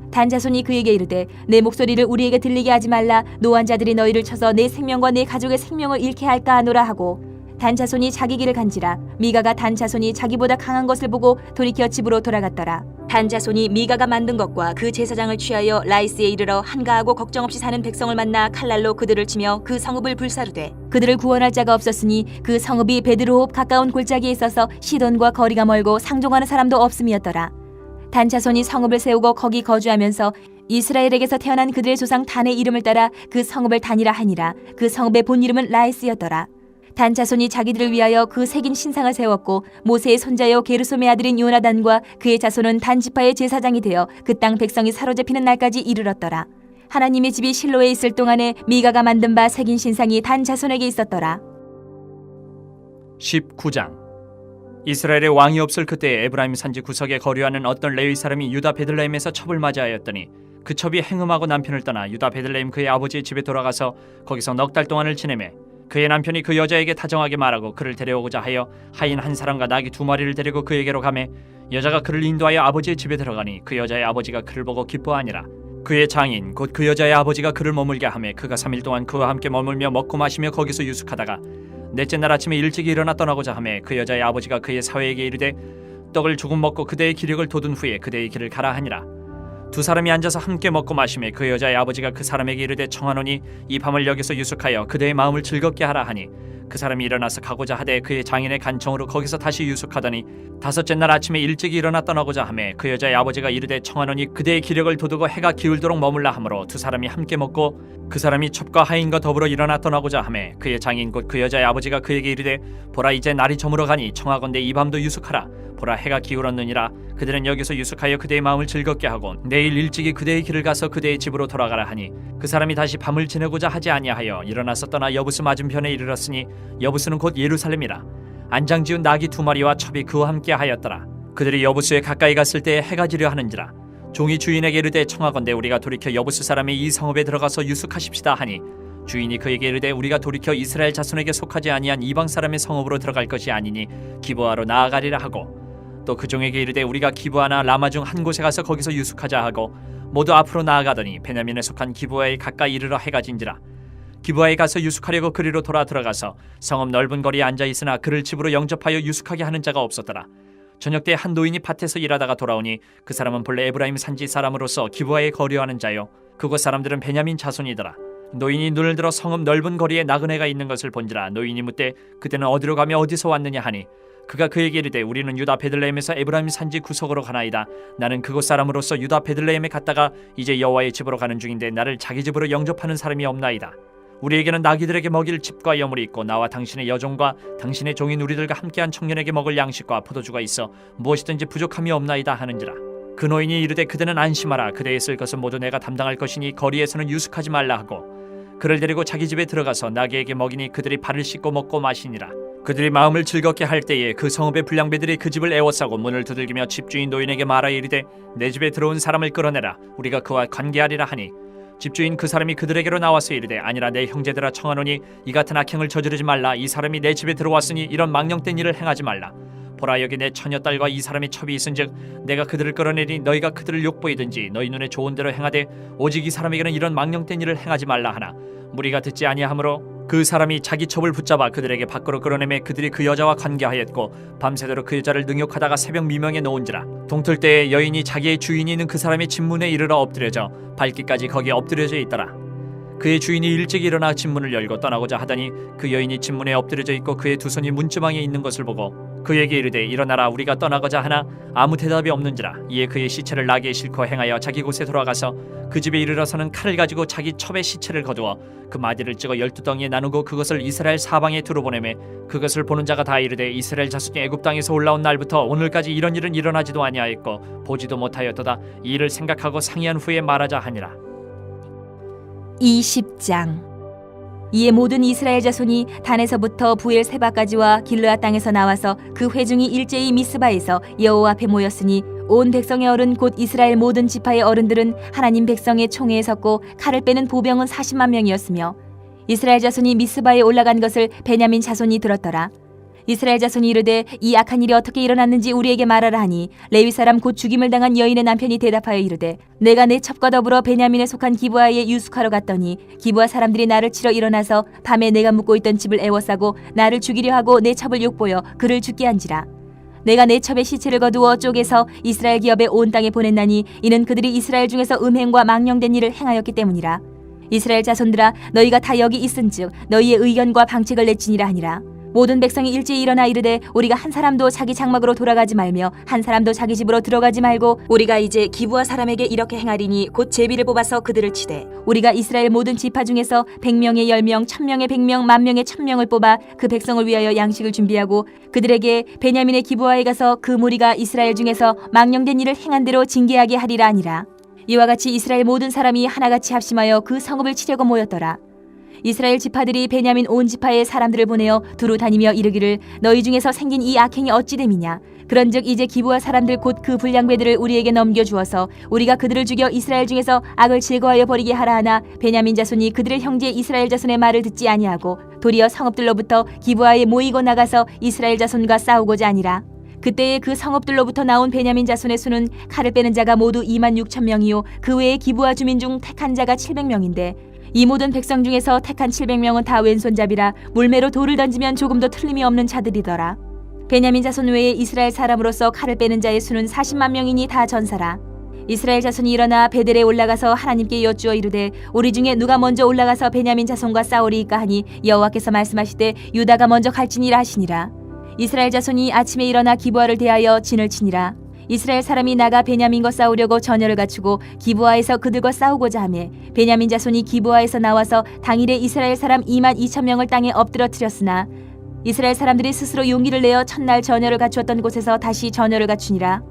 단자손이 그에게 이르되 내 목소리를 우리에게 들리게 하지 말라. 노한 자들이 너희를 쳐서 내 생명과 내 가족의 생명을 잃게 할까 하노라 하고 단자손이 자기 길을 간지라. 미가가 단자손이 자기보다 강한 것을 보고 돌이켜 집으로 돌아갔더라. 단자손이 미가가 만든 것과 그 제사장을 취하여 라이스에 이르러 한가하고 걱정 없이 사는 백성을 만나 칼날로 그들을 치며 그 성읍을 불사르되 그들을 구원할 자가 없었으니 그 성읍이 베드로홉 가까운 골짜기에 있어서 시돈과 거리가 멀고 상종하는 사람도 없음이었더라. 단자손이 성읍을 세우고 거기 거주하면서 이스라엘에게서 태어난 그들의 조상 단의 이름을 따라 그 성읍을 단이라 하니라. 그 성읍의 본 이름은 라이스였더라. 단 자손이 자기들을 위하여 그 새긴 신상을 세웠고 모세의 손자요 게르솜의 아들인 요나단과 그의 자손은 단 지파의 제사장이 되어 그 땅 백성이 사로잡히는 날까지 이르렀더라. 하나님의 집이 실로에 있을 동안에 미가가 만든 바 새긴 신상이 단 자손에게 있었더라. 19장. 이스라엘의 왕이 없을 그때에 에브라임 산지 구석에 거류하는 어떤 레위 사람이 유다 베들레헴에서 첩을 맞이하였더니 그 첩이 행음하고 남편을 떠나 유다 베들레헴 그의 아버지의 집에 돌아가서 거기서 넉 달 동안을 지내매 그의 남편이 그 여자에게 다정하게 말하고 그를 데려오고자 하여 하인 한 사람과 나귀 2마리를 데리고 그에게로 가매 여자가 그를 인도하여 아버지의 집에 들어가니 그 여자의 아버지가 그를 보고 기뻐하니라. 그의 장인 곧 그 여자의 아버지가 그를 머물게 하매 그가 3일 동안 그와 함께 머물며 먹고 마시며 거기서 유숙하다가 넷째 날 아침에 일찍 일어나 떠나고자 하매 그 여자의 아버지가 그의 사회에게 이르되 떡을 조금 먹고 그대의 기력을 돋은 후에 그대의 길을 가라 하니라. 두 사람이 앉아서 함께 먹고 마시매 그 여자의 아버지가 그 사람에게 이르되 청하노니 이 밤을 여기서 유숙하여 그대의 마음을 즐겁게 하라 하니 그 사람이 일어나서 가고자 하되 그의 장인의 간청으로 거기서 다시 유숙하더니 다섯째 날 아침에 일찍 일어나 떠나고자 하매 그 여자의 아버지가 이르되 청하노니 그대의 기력을 돋우고 해가 기울도록 머물라 하므로 두 사람이 함께 먹고 그 사람이 첩과 하인과 더불어 일어나 떠나고자 하매 그의 장인 곧 그 여자의 아버지가 그에게 이르되 보라 이제 날이 저물어 가니 청하건대 이 밤도 유숙하라. 보라 해가 기울었느니라. 그들은 여기서 유숙하여 그대의 마음을 즐겁게 하고 내일 일찍이 그대의 길을 가서 그대의 집으로 돌아가라 하니 그 사람이 다시 밤을 지내고자 하지 아니하여 일어나서 떠나 여부스 맞은편에 이르렀으니 여부스는 곧 예루살렘이라. 안장지은 나귀 2마리와 첩이 그와 함께 하였더라. 그들이 여부스에 가까이 갔을 때에 해가 지려 하는지라. 종이 주인에게 이르되 청하건대 우리가 돌이켜 여부스 사람의 이 성읍에 들어가서 유숙하십시다 하니 주인이 그에게 이르되 우리가 돌이켜 이스라엘 자손에게 속하지 아니한 이방 사람의 성읍으로 들어갈 것이 아니니 기브아로 나아가리라 하고 또 그 종에게 이르되 우리가 기브아나 라마 중 한 곳에 가서 거기서 유숙하자 하고 모두 앞으로 나아가더니 베냐민에 속한 기브아에 가까이 이르러 해가 진지라. 기브아에 가서 유숙하려고 그리로 들어가서 성읍 넓은 거리에 앉아 있으나 그를 집으로 영접하여 유숙하게 하는 자가 없었더라. 저녁 때 한 노인이 밭에서 일하다가 돌아오니 그 사람은 본래 에브라임 산지 사람으로서 기브아에 거류하는 자요 그곳 사람들은 베냐민 자손이더라. 노인이 눈을 들어 성읍 넓은 거리에 나그네가 있는 것을 본지라. 노인이 묻되 그때는 어디로 가며 어디서 왔느냐 하니 그가 그에게 이르되 우리는 유다 베들레헴에서 에브라임 산지 구석으로 가나이다. 나는 그곳 사람으로서 유다 베들레헴에 갔다가 이제 여호와의 집으로 가는 중인데 나를 자기 집으로 영접하는 사람이 없나이다. 우리에게는 나귀들에게 먹일 집과 여물이 있고 나와 당신의 여종과 당신의 종인 우리들과 함께한 청년에게 먹을 양식과 포도주가 있어 무엇이든지 부족함이 없나이다 하는지라. 그 노인이 이르되 그대는 안심하라. 그대의 쓸 것은 모두 내가 담당할 것이니 거리에서는 유숙하지 말라 하고 그를 데리고 자기 집에 들어가서 나귀에게 먹이니 그들이 발을 씻고 먹고 마시니라. 그들이 마음을 즐겁게 할 때에 그 성읍의 불량배들이 그 집을 에워싸고 문을 두들기며 집주인 노인에게 말하여 이르되 내 집에 들어온 사람을 끌어내라. 우리가 그와 관계하리라 하니 집주인 그 사람이 그들에게로 나와서 이르되 아니라 내 형제들아 청하노니 이 같은 악행을 저지르지 말라. 이 사람이 내 집에 들어왔으니 이런 망령된 일을 행하지 말라. 보라 여기 내 처녀딸과 이 사람의 첩이 있은즉 내가 그들을 끌어내니 너희가 그들을 욕보이든지 너희 눈에 좋은 대로 행하되 오직 이 사람에게는 이런 망령된 일을 행하지 말라 하나 무리가 듣지 아니하므로 그 사람이 자기 첩을 붙잡아 그들에게 밖으로 끌어내매 그들이 그 여자와 관계하였고 밤새도록 그 여자를 능욕하다가 새벽 미명에 놓은지라. 동틀 때에 여인이 자기의 주인이 있는 그 사람의 집문에 이르러 엎드려져 발기까지 거기에 엎드려져 있더라. 그의 주인이 일찍 일어나 집문을 열고 떠나고자 하더니 그 여인이 집문에 엎드려져 있고 그의 두 손이 문지방에 있는 것을 보고 그에게 이르되 일어나라 우리가 떠나고자 하나 아무 대답이 없는지라. 이에 그의 시체를 나귀에 싣고 행하여 자기 곳에 돌아가서 그 집에 이르러서는 칼을 가지고 자기 첩의 시체를 거두어 그 마디를 찍어 12덩이에 나누고 그것을 이스라엘 사방에 두루 보내매 그것을 보는 자가 다 이르되 이스라엘 자손이 애굽 땅에서 올라온 날부터 오늘까지 이런 일은 일어나지도 아니하였고 보지도 못하였도다. 이 일을 생각하고 상의한 후에 말하자 하니라. 20장. 이에 모든 이스라엘 자손이 단에서부터 부엘세바까지와 길르앗 땅에서 나와서 그 회중이 일제히 미스바에서 여호와 앞에 모였으니 온 백성의 어른 곧 이스라엘 모든 지파의 어른들은 하나님 백성의 총회에 섰고 칼을 빼는 보병은 40만 명이었으며 이스라엘 자손이 미스바에 올라간 것을 베냐민 자손이 들었더라. 이스라엘 자손이 이르되 이 악한 일이 어떻게 일어났는지 우리에게 말하라 하니 레위 사람 곧 죽임을 당한 여인의 남편이 대답하여 이르되 내가 내 첩과 더불어 베냐민에 속한 기브아에 유숙하러 갔더니 기브아 사람들이 나를 치러 일어나서 밤에 내가 묵고 있던 집을 에워싸고 나를 죽이려 하고 내 첩을 욕보여 그를 죽게 한지라. 내가 내 첩의 시체를 거두어 쪼개서 이스라엘 기업의 온 땅에 보냈나니 이는 그들이 이스라엘 중에서 음행과 망령된 일을 행하였기 때문이라. 이스라엘 자손들아 너희가 다 여기 있은즉 너희의 의견과 방책을 내치니라 하니라. 모든 백성이 일제히 일어나 이르되 우리가 한 사람도 자기 장막으로 돌아가지 말며 한 사람도 자기 집으로 들어가지 말고 우리가 이제 기브아 사람에게 이렇게 행하리니 곧 제비를 뽑아서 그들을 치되 우리가 이스라엘 모든 지파 중에서 100명의 10명, 1000명의 100명, 10,000명의 1000명을 뽑아 그 백성을 위하여 양식을 준비하고 그들에게 베냐민의 기브아에 가서 그 무리가 이스라엘 중에서 망령된 일을 행한 대로 징계하게 하리라 하니라. 이와 같이 이스라엘 모든 사람이 하나같이 합심하여 그 성읍을 치려고 모였더라. 이스라엘 지파들이 베냐민 온 지파의 사람들을 보내어 두루 다니며 이르기를 너희 중에서 생긴 이 악행이 어찌 됨이냐. 그런즉 이제 기브아 사람들 곧 그 불량배들을 우리에게 넘겨주어서 우리가 그들을 죽여 이스라엘 중에서 악을 제거하여 버리게 하라 하나 베냐민 자손이 그들의 형제 이스라엘 자손의 말을 듣지 아니하고 도리어 성읍들로부터 기브아에 모이고 나가서 이스라엘 자손과 싸우고자 하니라. 그때에 그 성읍들로부터 나온 베냐민 자손의 수는 칼을 빼는 자가 모두 26,000명이요 그 외에 기브아 주민 중 택한 자가 700명인데 이 모든 백성 중에서 택한 700명은 다 왼손잡이라 물매로 돌을 던지면 조금도 틀림이 없는 자들이더라. 베냐민 자손 외에 이스라엘 사람으로서 칼을 빼는 자의 수는 40만 명이니 다 전사라. 이스라엘 자손이 일어나 베델에 올라가서 하나님께 여쭈어 이르되 우리 중에 누가 먼저 올라가서 베냐민 자손과 싸우리이까 하니 여호와께서 말씀하시되 유다가 먼저 갈지니라 하시니라. 이스라엘 자손이 아침에 일어나 기브아를 대하여 진을 치니라. 이스라엘 사람이 나가 베냐민과 싸우려고 전열을 갖추고 기브아에서 그들과 싸우고자 하매 베냐민 자손이 기브아에서 나와서 당일에 이스라엘 사람 22,000명을 땅에 엎드러뜨렸으나 이스라엘 사람들이 스스로 용기를 내어 첫날 전열을 갖추었던 곳에서 다시 전열을 갖추니라.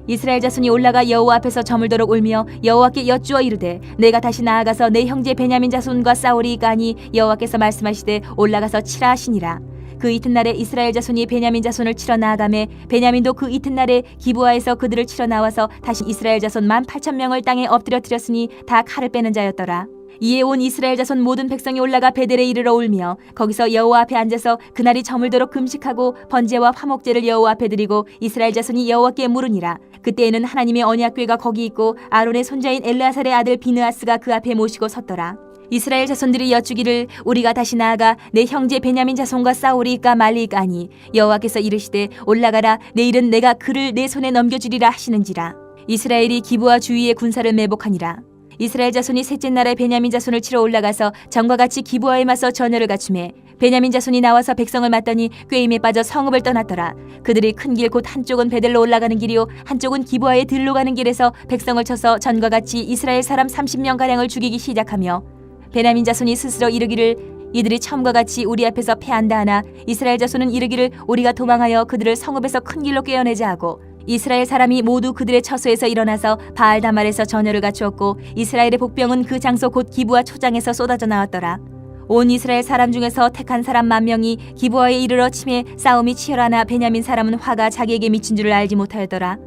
이스라엘 자손이 올라가 여호와 앞에서 저물도록 울며 여호와께 여쭈어 이르되 내가 다시 나아가서 내 형제 베냐민 자손과 싸우리이까 하니 여호와께서 말씀하시되 올라가서 치라 하시니라. 그 이튿날에 이스라엘 자손이 베냐민 자손을 치러 나아가매 베냐민도 그 이튿날에 기브아에서 그들을 치러 나와서 다시 이스라엘 자손 18,000명을 땅에 엎드려뜨렸으니 다 칼을 빼는 자였더라. 이에 온 이스라엘 자손 모든 백성이 올라가 베델에 이르러 울며 거기서 여호와 앞에 앉아서 그날이 저물도록 금식하고 번제와 화목제를 여호와 앞에 드리고 이스라엘 자손이 여호와께 물으니라. 그때에는 하나님의 언약궤가 거기 있고 아론의 손자인 엘르아살의 아들 비느하스가 그 앞에 모시고 섰더라. 이스라엘 자손들이 여쭈기를 우리가 다시 나아가 내 형제 베냐민 자손과 싸우리이까 말리이까 하니 여호와께서 이르시되 올라가라 내일은 내가 그를 내 손에 넘겨주리라 하시는지라. 이스라엘이 기브아 주위에 군사를 매복하니라. 이스라엘 자손이 셋째 날에 베냐민 자손을 치러 올라가서 전과 같이 기브아에 맞서 전열을 갖추매 베냐민 자손이 나와서 백성을 맞더니 꾀임에 빠져 성읍을 떠났더라. 그들이 큰 길 곧 한쪽은 베델로 올라가는 길이요 한쪽은 기브아에 들로 가는 길에서 백성을 쳐서 전과 같이 이스라엘 사람 30명가량을 죽이기 시작하며 베냐민 자손이 스스로 이르기를 이들이 처음과 같이 우리 앞에서 패한다 하나 이스라엘 자손은 이르기를 우리가 도망하여 그들을 성읍에서 큰 길로 꿰어내자 하고 이스라엘 사람이 모두 그들의 처소에서 일어나서 바알다말에서 전열을 갖추었고 이스라엘의 복병은 그 장소 곧 기브아 초장에서 쏟아져 나왔더라. 온 이스라엘 사람 중에서 택한 사람 10,000명이 기브아에 이르러 치매 싸움이 치열하나 베냐민 사람은 화가 자기에게 미친 줄을 알지 못하였더라.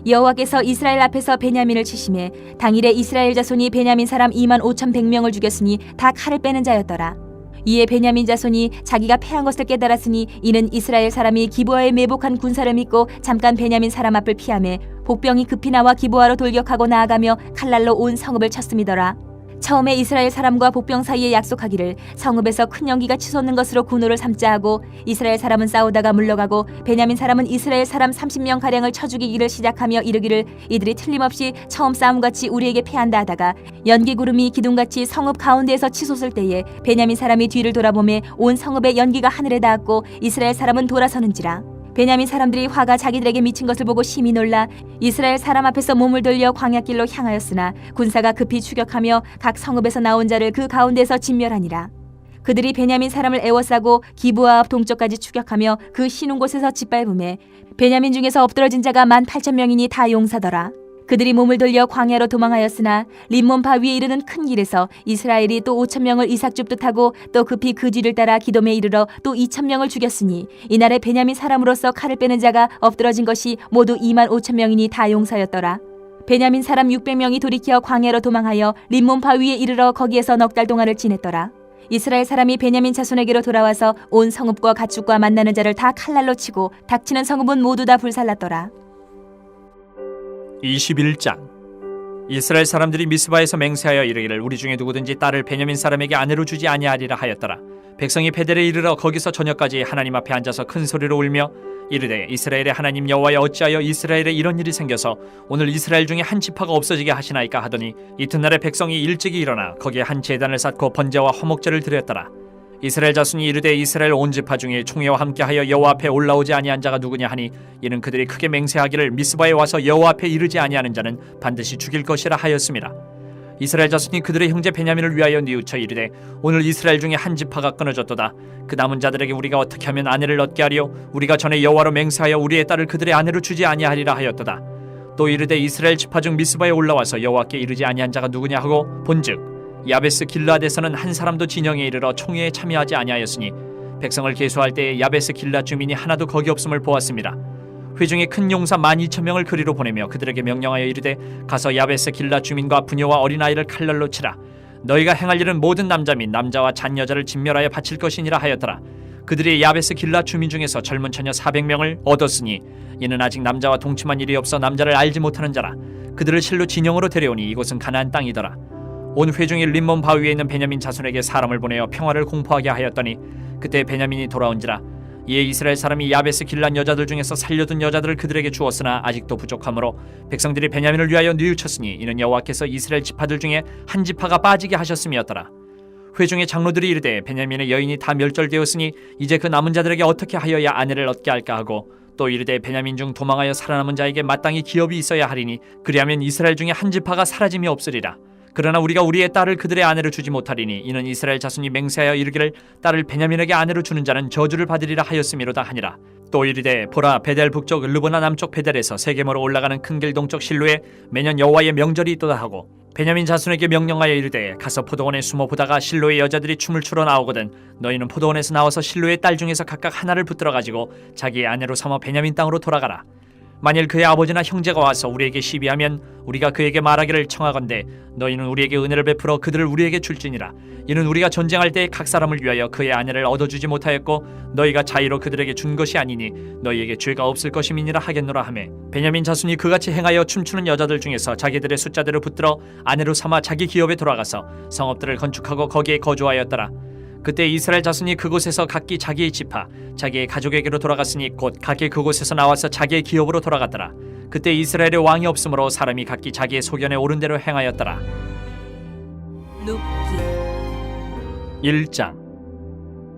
여호와께서 이스라엘 앞에서 베냐민을 치심에 당일에 이스라엘 자손이 베냐민 사람 25,100명을 죽였으니 다 칼을 빼는 자였더라. 이에 베냐민 자손이 자기가 패한 것을 깨달았으니 이는 이스라엘 사람이 기브아에 매복한 군사를 믿고 잠깐 베냐민 사람 앞을 피하매 복병이 급히 나와 기브아로 돌격하고 나아가며 칼날로 온 성읍을 쳤음이더라. 처음에 이스라엘 사람과 복병 사이에 약속하기를 성읍에서 큰 연기가 치솟는 것으로 군호를 삼자 하고 이스라엘 사람은 싸우다가 물러가고 베냐민 사람은 이스라엘 사람 30명 가량을 쳐 죽이기를 시작하며 이르기를 이들이 틀림없이 처음 싸움같이 우리에게 패한다 하다가 연기 구름이 기둥같이 성읍 가운데에서 치솟을 때에 베냐민 사람이 뒤를 돌아보매 온 성읍의 연기가 하늘에 닿았고 이스라엘 사람은 돌아서는지라. 베냐민 사람들이 화가 자기들에게 미친 것을 보고 심히 놀라 이스라엘 사람 앞에서 몸을 돌려 광야길로 향하였으나 군사가 급히 추격하며 각 성읍에서 나온 자를 그 가운데서 진멸하니라. 그들이 베냐민 사람을 에워싸고 기브아 앞 동쪽까지 추격하며 그 쉬는 곳에서 짓밟음에 베냐민 중에서 엎드러진 자가 18,000명이니 다 용사더라. 그들이 몸을 돌려 광야로 도망하였으나 림몬 바위에 이르는 큰 길에서 이스라엘이 또 5,000명을 이삭 줍듯 하고 또 급히 그 뒤를 따라 기돔에 이르러 또 2,000명을 죽였으니 이날에 베냐민 사람으로서 칼을 빼는 자가 엎드러진 것이 모두 25,000명이니 다 용사였더라. 베냐민 사람 600명이 돌이켜 광야로 도망하여 림몬 바위에 이르러 거기에서 넉 달 동안을 지냈더라. 이스라엘 사람이 베냐민 자손에게로 돌아와서 온 성읍과 가축과 만나는 자를 다 칼날로 치고 닥치는 성읍은 모두 다 불살랐더라. 21장. 이스라엘 사람들이 미스바에서 맹세하여 이르기를 우리 중에 누구든지 딸을 베냐민 사람에게 아내로 주지 아니하리라 하였더라. 백성이 베델에 이르러 거기서 저녁까지 하나님 앞에 앉아서 큰 소리로 울며 이르되 이스라엘의 하나님 여호와여 어찌하여 이스라엘에 이런 일이 생겨서 오늘 이스라엘 중에 한 지파가 없어지게 하시나이까 하더니 이튿날에 백성이 일찍이 일어나 거기에 한 제단을 쌓고 번제와 화목제를 드렸더라. 이스라엘 자손이 이르되 이스라엘 온 지파 중에 총회와 함께하여 여호와 앞에 올라오지 아니한 자가 누구냐 하니 이는 그들이 크게 맹세하기를 미스바에 와서 여호와 앞에 이르지 아니하는 자는 반드시 죽일 것이라 하였습니다. 이스라엘 자손이 그들의 형제 베냐민을 위하여 뉘우쳐 이르되 오늘 이스라엘 중에 한 지파가 끊어졌도다. 그 남은 자들에게 우리가 어떻게 하면 아내를 얻게 하리요? 우리가 전에 여호와로 맹세하여 우리의 딸을 그들의 아내로 주지 아니하리라 하였도다. 또 이르되 이스라엘 지파 중 미스바에 올라와서 여호와께 이르지 아니한 자가 누구냐 하고 본즉 야베스 길라앗에서는 한 사람도 진영에 이르러 총회에 참여하지 아니하였으니 백성을 계수할 때에 야베스 길라앗 주민이 하나도 거기 없음을 보았습니다. 회중에 큰 용사 12,000명을 그리로 보내며 그들에게 명령하여 이르되 가서 야베스 길라앗 주민과 부녀와 어린아이를 칼날로 치라. 너희가 행할 일은 모든 남자 및 남자와 잔 여자를 진멸하여 바칠 것이니라 하였더라. 그들이 야베스 길라앗 주민 중에서 젊은 처녀 400명을 얻었으니 이는 아직 남자와 동침한 일이 없어 남자를 알지 못하는 자라. 그들을 실로 진영으로 데려오니 이곳은 가나안 땅이더라. 온 회중이 림몬 바위에 있는 베냐민 자손에게 사람을 보내어 평화를 공포하게 하였더니 그때 베냐민이 돌아온지라. 이에 이스라엘 사람이 야베스 길란 여자들 중에서 살려둔 여자들을 그들에게 주었으나 아직도 부족하므로 백성들이 베냐민을 위하여 뉘우쳤으니 이는 여호와께서 이스라엘 지파들 중에 한 지파가 빠지게 하셨음이었더라. 회중의 장로들이 이르되 베냐민의 여인이 다 멸절되었으니 이제 그 남은 자들에게 어떻게 하여야 아내를 얻게 할까 하고 또 이르되 베냐민 중 도망하여 살아남은 자에게 마땅히 기업이 있어야 하리니 그리하면 이스라엘 중에 한 지파가 사라짐이 없으리라. 그러나 우리가 우리의 딸을 그들의 아내로 주지 못하리니 이는 이스라엘 자손이 맹세하여 이르기를 딸을 베냐민에게 아내로 주는 자는 저주를 받으리라 하였음이로다 하니라. 또 이르되 보라 베델 북쪽 르보나 남쪽 베델에서 세게모로 올라가는 큰 길 동쪽 실로에 매년 여호와의 명절이 있도다 하고 베냐민 자손에게 명령하여 이르되 가서 포도원에 숨어 보다가 실로의 여자들이 춤을 추러 나오거든 너희는 포도원에서 나와서 실로의 딸 중에서 각각 하나를 붙들어 가지고 자기의 아내로 삼아 베냐민 땅으로 돌아가라. 만일 그의 아버지나 형제가 와서 우리에게 시비하면 우리가 그에게 말하기를 청하건대 너희는 우리에게 은혜를 베풀어 그들을 우리에게 줄지니라. 이는 우리가 전쟁할 때 각 사람을 위하여 그의 아내를 얻어주지 못하였고 너희가 자의로 그들에게 준 것이 아니니 너희에게 죄가 없을 것임이니라 하겠노라 하매 베냐민 자손이 그같이 행하여 춤추는 여자들 중에서 자기들의 숫자대로 붙들어 아내로 삼아 자기 기업에 돌아가서 성읍들을 건축하고 거기에 거주하였더라. 그때 이스라엘 자손이 그곳에서 각기 자기의 지파 자기의 가족에게로 돌아갔으니 곧 각기 그곳에서 나와서 자기의 기업으로 돌아갔더라. 그때 이스라엘의 왕이 없으므로 사람이 각기 자기의 소견에 오른 대로 행하였더라. 눕기 1장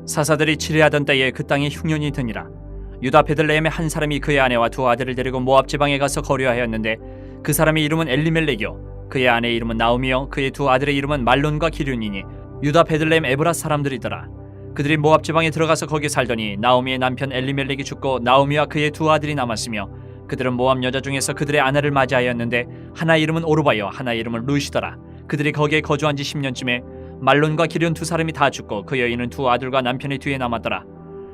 사사들이 치레하던 때에 그 땅에 흉년이 드니라. 유다 베들레헴의 한 사람이 그의 아내와 두 아들을 데리고 모압 지방에 가서 거류하였는데 그 사람의 이름은 엘리멜렉이요 그의 아내의 이름은 나오미요 그의 두 아들의 이름은 말론과 기륜이니 유다 베들레헴 에브라 사람들이더라. 그들이 모압 지방에 들어가서 거기 살더니 나오미의 남편 엘리멜렉이 죽고 나오미와 그의 두 아들이 남았으며 그들은 모압 여자 중에서 그들의 아내를 맞이하였는데 하나의 이름은 오르바요 하나의 이름은 루시더라. 그들이 거기에 거주한 지 10년쯤에 말론과 기륜 두 사람이 다 죽고 그 여인은 두 아들과 남편의 뒤에 남았더라.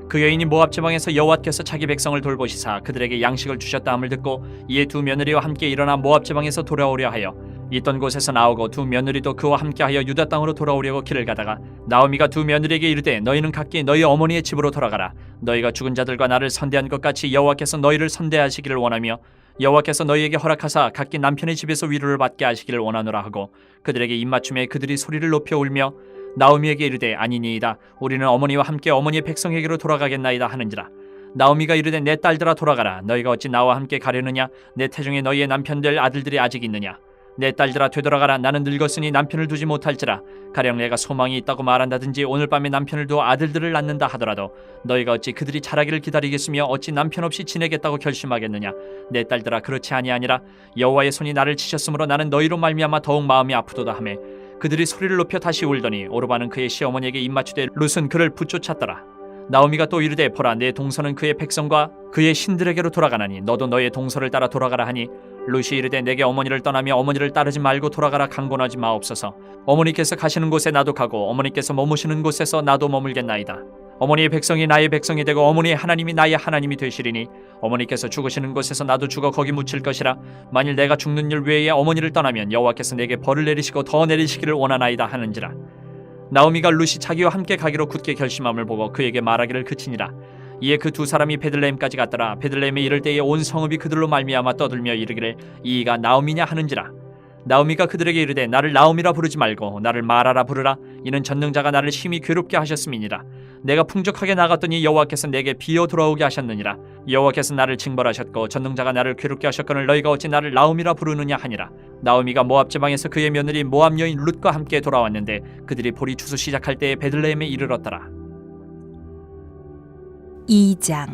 그 여인이 모압 지방에서 여호와께서 자기 백성을 돌보시사 그들에게 양식을 주셨다 함을 듣고 이에 두 며느리와 함께 일어나 모압 지방에서 돌아오려 하여 있던 곳에서 나오고 두 며느리도 그와 함께하여 유다 땅으로 돌아오려고 길을 가다가 나오미가 두 며느리에게 이르되 너희는 각기 너희 어머니의 집으로 돌아가라. 너희가 죽은 자들과 나를 선대한 것 같이 여호와께서 너희를 선대하시기를 원하며 여호와께서 너희에게 허락하사 각기 남편의 집에서 위로를 받게 하시기를 원하노라 하고 그들에게 입맞춤에 그들이 소리를 높여 울며 나오미에게 이르되 아니니이다. 우리는 어머니와 함께 어머니의 백성에게로 돌아가겠나이다 하는지라. 나오미가 이르되 내 딸들아 돌아가라. 너희가 어찌 나와 함께 가려느냐. 내 태중에 너희의 남편들 아들들이 아직 있느냐. 내 딸들아 되돌아가라. 나는 늙었으니 남편을 두지 못할지라. 가령 내가 소망이 있다고 말한다든지 오늘 밤에 남편을 두어 아들들을 낳는다 하더라도 너희가 어찌 그들이 자라기를 기다리겠으며 어찌 남편 없이 지내겠다고 결심하겠느냐. 내 딸들아 그렇지 아니하니라. 여호와의 손이 나를 치셨으므로 나는 너희로 말미암아 더욱 마음이 아프도다 하매 그들이 소리를 높여 다시 울더니 오르바는 그의 시어머니에게 입맞추되 룻은 그를 붙쫓았더라. 나오미가 또 이르되 보라 내 동서는 그의 백성과 그의 신들에게로 돌아가나니 너도 너의 동서를 따라 돌아가라 하니 룻이 이르되 내게 어머니를 떠나며 어머니를 따르지 말고 돌아가라. 강권하지 마옵소서. 어머니께서 가시는 곳에 나도 가고 어머니께서 머무시는 곳에서 나도 머물겠나이다. 어머니의 백성이 나의 백성이 되고 어머니의 하나님이 나의 하나님이 되시리니 어머니께서 죽으시는 곳에서 나도 죽어 거기 묻힐 것이라. 만일 내가 죽는 일 외에 어머니를 떠나면 여호와께서 내게 벌을 내리시고 더 내리시기를 원하나이다 하는지라. 나오미가 룻이 자기와 함께 가기로 굳게 결심함을 보고 그에게 말하기를 그치니라. 이에 그 두 사람이 베들레헴까지 갔더라. 베들레헴에 이를 때에 온 성읍이 그들로 말미암아 떠들며 이르기를 이가 나오미냐 하는지라. 나오미가 그들에게 이르되 나를 나오미라 부르지 말고 나를 마라라 부르라. 이는 전능자가 나를 심히 괴롭게 하셨음이니라. 내가 풍족하게 나갔더니 여호와께서 내게 비어 돌아오게 하셨느니라. 여호와께서 나를 징벌하셨고 전능자가 나를 괴롭게 하셨거늘 너희가 어찌 나를 나오미라 부르느냐 하니라. 나오미가 모압 지방에서 그의 며느리 모압 여인 룻과 함께 돌아왔는데 그들이 보리 추수 시작할 때에 베들레헴에 이르렀더라. 2장.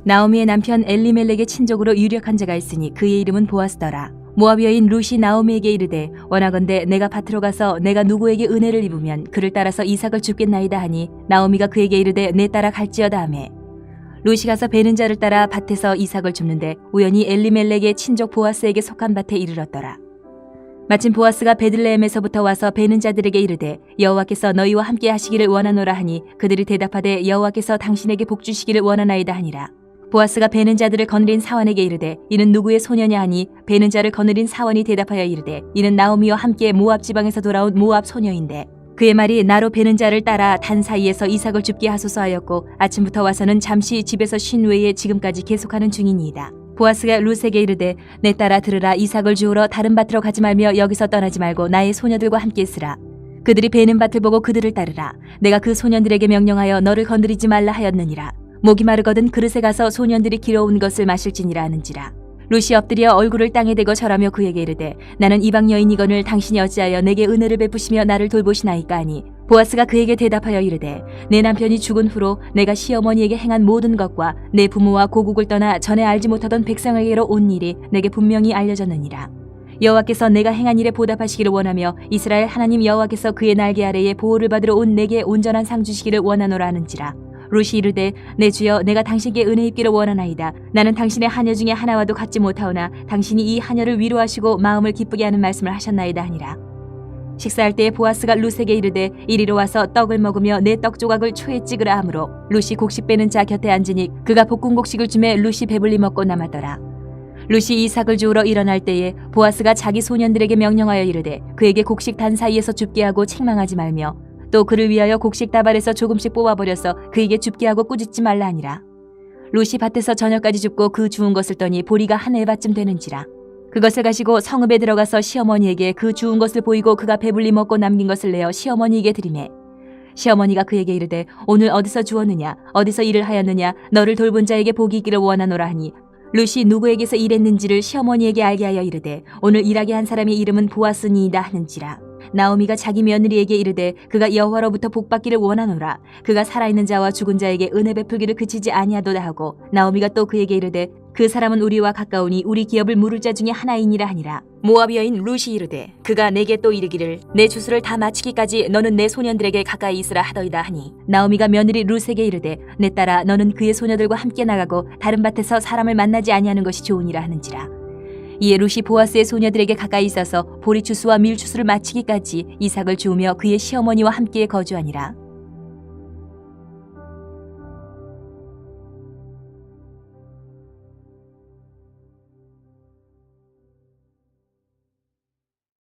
나오미의 남편 엘리멜렉의 친족으로 유력한 자가 있으니 그의 이름은 보아스더라. 모압 여인 룻이 나오미에게 이르되 원하건대 내가 밭으로 가서 내가 누구에게 은혜를 입으면 그를 따라서 이삭을 줍겠나이다 하니 나오미가 그에게 이르되 내 따라 갈지어다 하매 룻이 가서 베는 자를 따라 밭에서 이삭을 줍는데 우연히 엘리멜렉의 친족 보아스에게 속한 밭에 이르렀더라. 마침 보아스가 베들레헴에서부터 와서 베는 자들에게 이르되 여호와께서 너희와 함께 하시기를 원하노라 하니 그들이 대답하되 여호와께서 당신에게 복 주시기를 원하나이다 하니라. 보아스가 베는 자들을 거느린 사원에게 이르되 이는 누구의 소녀냐 하니 베는 자를 거느린 사원이 대답하여 이르되 이는 나오미와 함께 모압 지방에서 돌아온 모압 소녀인데 그의 말이 나로 베는 자를 따라 단 사이에서 이삭을 줍게 하소서 하였고 아침부터 와서는 잠시 집에서 쉰 외에 지금까지 계속하는 중이니이다. 보아스가 룻에게 이르되 내 따라 들으라. 이삭을 주우러 다른 밭으로 가지 말며 여기서 떠나지 말고 나의 소녀들과 함께 있으라. 그들이 베는 밭을 보고 그들을 따르라. 내가 그 소년들에게 명령하여 너를 건드리지 말라 하였느니라. 목이 마르거든 그릇에 가서 소년들이 길어온 것을 마실지니라 하는지라. 룻이 엎드려 얼굴을 땅에 대고 절하며 그에게 이르되 나는 이방 여인이거늘 당신이 어찌하여 내게 은혜를 베푸시며 나를 돌보시나이까 하니 보아스가 그에게 대답하여 이르되 내 남편이 죽은 후로 내가 시어머니에게 행한 모든 것과 내 부모와 고국을 떠나 전에 알지 못하던 백성에게로 온 일이 내게 분명히 알려졌느니라. 여호와께서 내가 행한 일에 보답하시기를 원하며 이스라엘 하나님 여호와께서 그의 날개 아래에 보호를 받으러 온 내게 온전한 상 주시기를 원하노라 하는지라. 룻이 이르되 내 주여 내가 당신께 은혜 입기를 원하나이다. 나는 당신의 하녀 중에 하나와도 같지 못하오나 당신이 이 하녀를 위로하시고 마음을 기쁘게 하는 말씀을 하셨나이다 하니라. 식사할 때에 보아스가 룻에게 이르되 이리로 와서 떡을 먹으며 내 떡 조각을 초에 찍으라 하므로 룻이 곡식 빼는 자 곁에 앉으니 그가 볶은 곡식을 주매 룻이 배불리 먹고 남았더라. 룻이 이삭을 주우러 일어날 때에 보아스가 자기 소년들에게 명령하여 이르되 그에게 곡식 단 사이에서 줍게 하고 책망하지 말며 또 그를 위하여 곡식 다발에서 조금씩 뽑아버려서 그에게 줍게 하고 꾸짖지 말라 하니라. 룻이 밭에서 저녁까지 줍고 그 주운 것을 떠니 보리가 한 에바쯤 되는지라. 그것을 가지고 성읍에 들어가서 시어머니에게 그 주운 것을 보이고 그가 배불리 먹고 남긴 것을 내어 시어머니에게 드리매 시어머니가 그에게 이르되 오늘 어디서 주었느냐 어디서 일을 하였느냐 너를 돌본 자에게 복이 있기를 원하노라 하니 룻이 누구에게서 일했는지를 시어머니에게 알게 하여 이르되 오늘 일하게 한 사람의 이름은 보아스니이다 하는지라. 나오미가 자기 며느리에게 이르되 그가 여호와로부터 복받기를 원하노라. 그가 살아있는 자와 죽은 자에게 은혜 베풀기를 그치지 아니하도다 하고 나오미가 또 그에게 이르되 그 사람은 우리와 가까우니 우리 기업을 물을 자 중에 하나이니라 하니라. 모압 여인 룻이 이르되 그가 내게 또 이르기를 내 주수를 다 마치기까지 너는 내 소년들에게 가까이 있으라 하더이다 하니 나오미가 며느리 룻에게 이르되 내 딸아 너는 그의 소녀들과 함께 나가고 다른 밭에서 사람을 만나지 아니하는 것이 좋으니라 하는지라. 이에 룻이 보아스의 소녀들에게 가까이 있어서 보리 추수와 밀 추수를 마치기까지 이삭을 주우며 그의 시어머니와 함께 거주하니라.